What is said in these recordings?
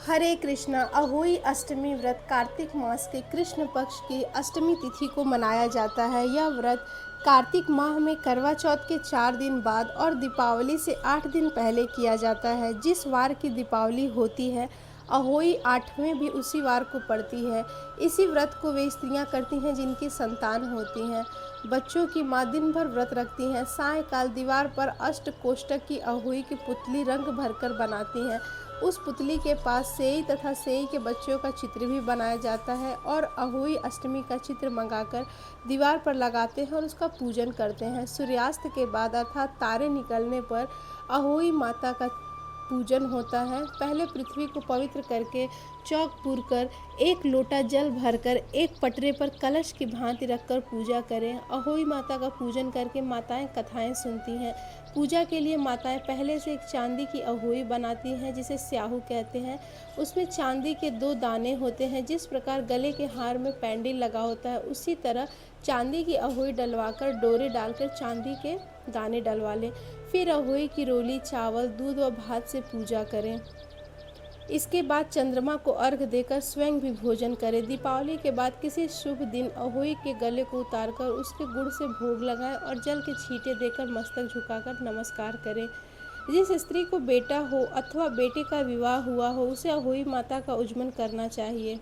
हरे कृष्णा। अहोई अष्टमी व्रत कार्तिक मास के कृष्ण पक्ष की अष्टमी तिथि को मनाया जाता है। यह व्रत कार्तिक माह में करवा चौथ के 4 दिन बाद और दीपावली से 8 दिन पहले किया जाता है। जिस वार की दीपावली होती है, अहोई आठवें भी उसी वार को पड़ती है। इसी व्रत को वे स्त्रियां करती हैं जिनकी संतान होती हैं। बच्चों की माँ दिन भर व्रत रखती हैं। सायंकाल दीवार पर अष्ट कोष्ठक की अहोई की पुतली रंग भरकर बनाती हैं। उस पुतली के पास सेई तथा सेई के बच्चों का चित्र भी बनाया जाता है और अहोई अष्टमी का चित्र मंगाकर दीवार पर लगाते हैं और उसका पूजन करते हैं। सूर्यास्त के बाद अर्थात तारे निकलने पर अहोई माता का पूजन होता है। पहले पृथ्वी को पवित्र करके चौक पूर कर एक लोटा जल भरकर एक पटरे पर कलश की भांति रखकर पूजा करें। अहोई माता का पूजन करके माताएं कथाएं सुनती हैं। पूजा के लिए माताएं पहले से एक चांदी की अहोई बनाती हैं जिसे स्याहू कहते हैं। उसमें चांदी के 2 दाने होते हैं। जिस प्रकार गले के हार में पैंडल लगा होता है, उसी तरह चांदी की अहोई डलवाकर डोरे डालकर चांदी के दाने डलवा लें। फिर अहोई की रोली चावल दूध व भात से पूजा करें। इसके बाद चंद्रमा को अर्घ देकर स्वयं भी भोजन करें। दीपावली के बाद किसी शुभ दिन अहोई के गले को उतारकर उसके गुड़ से भोग लगाएं और जल के छींटे देकर मस्तक झुकाकर नमस्कार करें। जिस स्त्री को बेटा हो अथवा बेटे का विवाह हुआ हो, उसे अहोई माता का उज्जमन करना चाहिए।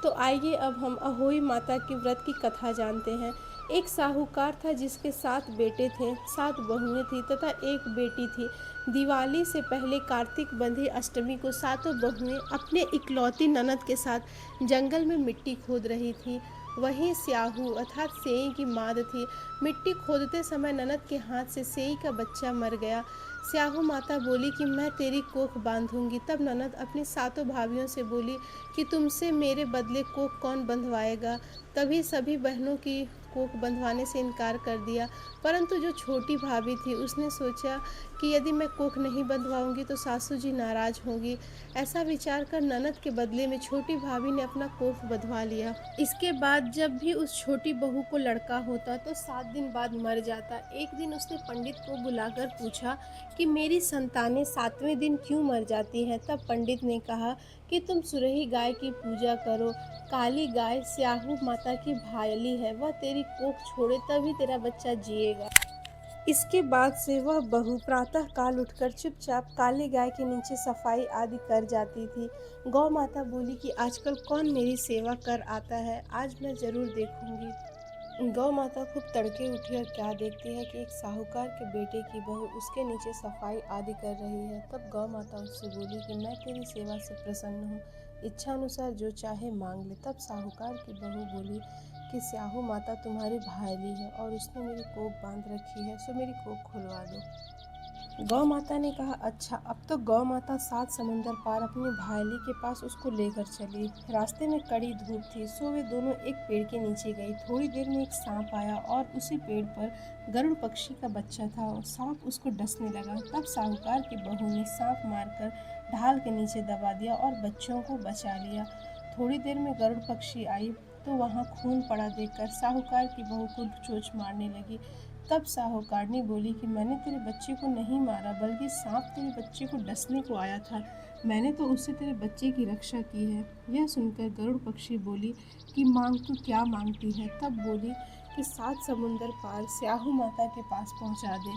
तो आइए अब हम अहोई माता की व्रत की कथा जानते हैं। एक साहूकार था जिसके 7 बेटे थे, 7 बहुएं थी तथा एक बेटी थी। दिवाली से पहले कार्तिक बंधी अष्टमी को सातों बहुएं अपने इकलौती ननद के साथ जंगल में मिट्टी खोद रही थी। वहीं स्याहू अर्थात सेई की माद थी। मिट्टी खोदते समय ननद के हाथ से सेई का बच्चा मर गया। स्याहू माता बोली कि मैं तेरी कोख बांधूंगी। तब ननद अपनी सातों भाभियों से बोली कि तुमसे मेरे बदले कोख कौन बंधवाएगा। तभी सभी बहनों की कोख बंधवाने से इनकार कर दिया, परंतु जो छोटी भाभी थी उसने सोचा कि यदि मैं कोख नहीं बंधवाऊंगी तो सासू जी नाराज होंगी। ऐसा विचार कर ननद के बदले में छोटी भाभी ने अपना कोख बंधवा लिया। इसके बाद जब भी उस छोटी बहू को लड़का होता तो 7 दिन बाद मर जाता। एक दिन उसने पंडित को बुलाकर पूछा कि मेरी संतानें 7वें दिन क्यों मर जाती हैं। तब पंडित ने कहा कि तुम सुरही गाय की पूजा करो। काली गाय स्याहू माता की भायली है, वह तेरी कोख छोड़े तभी तेरा बच्चा जिएगा। इसके बाद से वह बहू प्रातः काल उठकर चुपचाप काली गाय के नीचे सफाई आदि कर जाती थी। गौ माता बोली कि आजकल कौन मेरी सेवा कर आता है, आज मैं जरूर देखूंगी। गौ माता खूब तड़के उठी और क्या देखती है कि एक साहूकार के बेटे की बहू उसके नीचे सफाई आदि कर रही है। तब गौ माता उससे बोली कि मैं तेरी सेवा से प्रसन्न हूँ, इच्छा अनुसार जो चाहे मांग ले। तब साहूकार की बहू बोली कि स्याहू माता तुम्हारी भायली है और उसने मेरी कोख बांध रखी है, सो मेरी कोख खुलवा दो। गौ माता ने कहा अच्छा। अब तो गौ माता 7 समुंदर पार अपनी भायली के पास उसको लेकर चली। रास्ते में कड़ी धूप थी, सो वे दोनों एक पेड़ के नीचे गई। थोड़ी देर में एक सांप आया और उसी पेड़ पर गरुड़ पक्षी का बच्चा था और सांप उसको डसने लगा। तब साहूकार की बहू ने सांप मारकर ढाल के नीचे दबा दिया और बच्चों को बचा लिया। थोड़ी देर में गरुड़ पक्षी आई तो वहाँ खून पड़ा देखकर साहूकार की बहू को चोंच मारने लगी। तब साहूकारनी बोली कि मैंने तेरे बच्चे को नहीं मारा, बल्कि सांप तेरे बच्चे को डसने को आया था। मैंने तो उससे तेरे बच्चे की रक्षा की है। यह सुनकर गरुड़ पक्षी बोली कि मांग तू क्या मांगती है। तब बोली कि 7 समुंदर पार स्याहू माता के पास पहुंचा दे।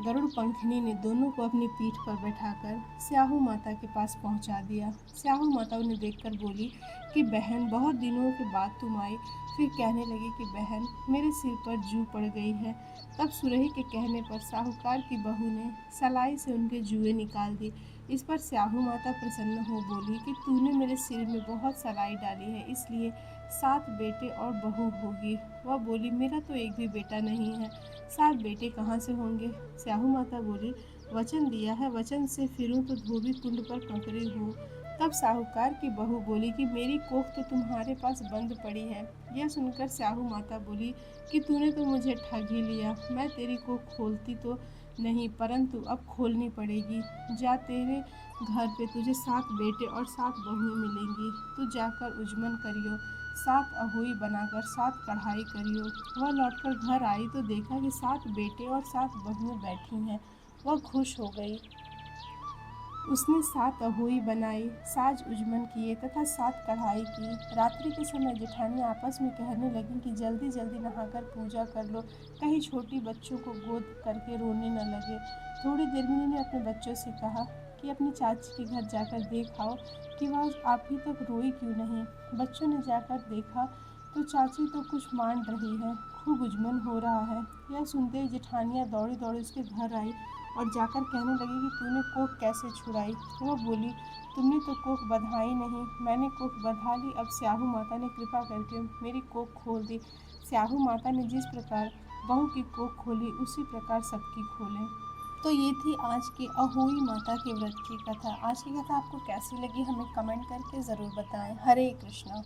गरुड़ पंखनी ने दोनों को अपनी पीठ पर बैठाकर स्याहू माता के पास पहुंचा दिया। स्याहू माता उन्हें देखकर बोली कि बहन, बहुत दिनों के बाद तुम आई। फिर कहने लगी कि बहन, मेरे सिर पर जू पड़ गई है। तब सुरही के कहने पर साहूकार की बहू ने सलाई से उनके जुएं निकाल दी। इस पर स्याहू माता प्रसन्न हो बोली कि तूने मेरे सिर में बहुत सलाई डाली है, इसलिए 7 बेटे और बहू होगी। वह बोली मेरा तो एक भी बेटा नहीं है, 7 बेटे कहाँ से होंगे। स्याहू माता बोली वचन दिया है, वचन से फिरूं तो धोबी कुंड पर कंकरी हूँ। तब साहूकार की बहू बोली कि मेरी कोख तो तुम्हारे पास बंद पड़ी है। यह सुनकर स्याहू माता बोली कि तूने तो मुझे ठग ही लिया। मैं तेरी कोख खोलती तो नहीं, परंतु अब खोलनी पड़ेगी। जा, तेरे घर पे तुझे 7 बेटे और 7 बहुएं मिलेंगी। तू जाकर उज्जमन करियो, 7 अहोई बनाकर 7 कढ़ाई करियो। वह लौटकर घर आई तो देखा कि 7 बेटे और 7 बहुएं बैठी हैं। वह खुश हो गई। उसने 7 अहोई बनाई, साज उजमन किए तथा 7 कढ़ाई की। रात्रि के समय जेठानियाँ आपस में कहने लगीं कि जल्दी जल्दी नहाकर पूजा कर लो, कहीं छोटी बच्चों को गोद करके रोने न लगे। थोड़ी देर में उन्होंने अपने बच्चों से कहा कि अपनी चाची के घर जाकर देख आओ कि वह अभी तक रोई क्यों नहीं। बच्चों ने जाकर देखा तो चाची तो कुछ मान रही है, खूब उजमन हो रहा है। यह सुनते ही जेठानियाँ दौड़ी दौड़ी उसके घर आई और जाकर कहने लगी कि तूने कोख कैसे छुड़ाई। वह बोली, तुमने तो कोख बंधा ही नहीं। मैंने कोख बंधा ली, अब स्याहू माता ने कृपा करके मेरी कोख खोल दी। स्याहू माता ने जिस प्रकार बहू की कोख खोली उसी प्रकार सबकी खोलें। तो ये थी आज की अहोई माता के व्रत की कथा। आज की कथा आपको कैसी लगी हमें कमेंट करके ज़रूर बताएं। हरे कृष्णा।